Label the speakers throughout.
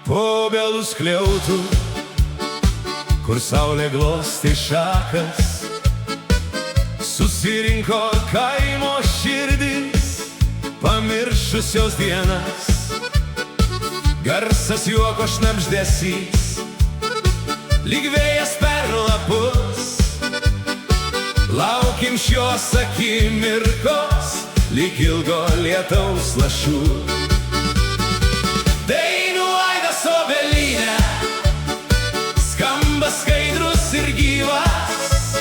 Speaker 1: po obelų skliautų, kur saulė glostė šakas, susirinko kaimo širdys, pamiršusios dienas. Garsas juoko šnabždesys, lyg vėjas per lapus. Laukim šios akimirkos, lyg ilgo lietaus lašų. Dainų aidas obelyne skamba skaidrus ir gyvas,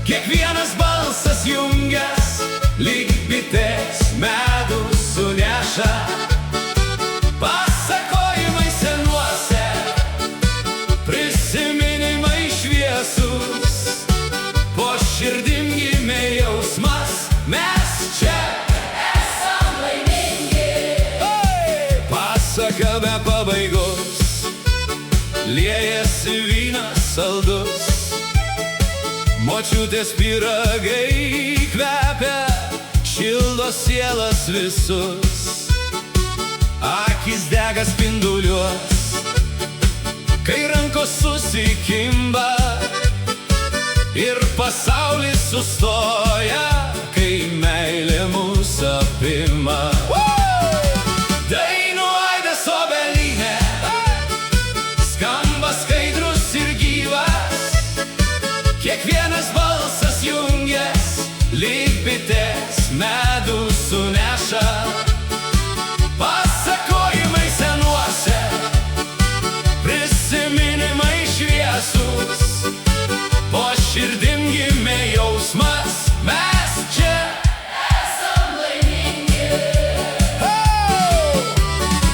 Speaker 1: kiekvienas balsas jungias, lyg bitės medų suneša. Pasakojimai senuose, prisiminimai šviesus, po širdim gimė jausmas, mes čia esam laimingi. Pasaka be pabaigos, liejasi vynas saldus, močiutės pyragai kvepia, šildo sielas visus. Akis dega spinduliuos, kai rankos susikimba, ir pasaulis sustoja, kai meilė mus apima. Dainų aidas obelyne skamba skaidrus ir gyvas, kiekvienas balsas jungias, lyg bitės medų suneša. Pasakojimai senuose, prisiminimai šviesus, po širdim gimė jausmas, mes čia esam laimingi.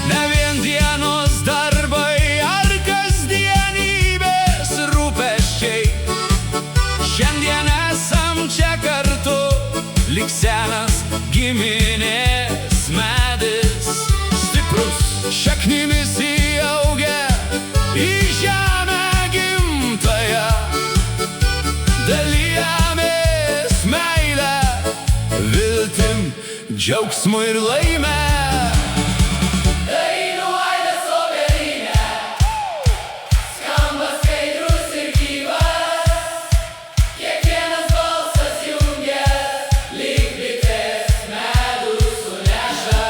Speaker 1: Ne vien dienos darbai ar kasdienybės rūpesčiai, šiandien esam čia kartu, lyg senas giminės medis, stiprus šaknimis įaugę į žemę gimtąją. Dalijamės meilę, viltim, džiaugsmu ir laimę. Dainų aidas obelyne skamba skaidrus ir gyvas, kiekvienas balsas jungias, lyg bitės medų suneša.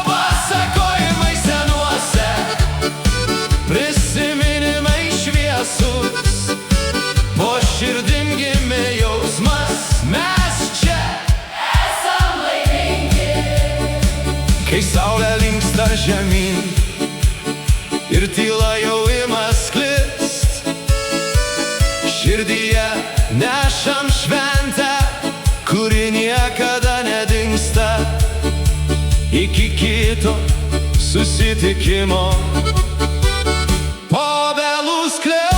Speaker 1: Pasakojimai senuose, prisiminimai šviesus, po širdim gimė jausmas, mes čia esam laimingi. Kai saulė linksta žemyn ir tyla jau ima sklist, širdyje nešam šventę, kuri niekada nedingsta. Iki kito susitikimo po obelų skliautų.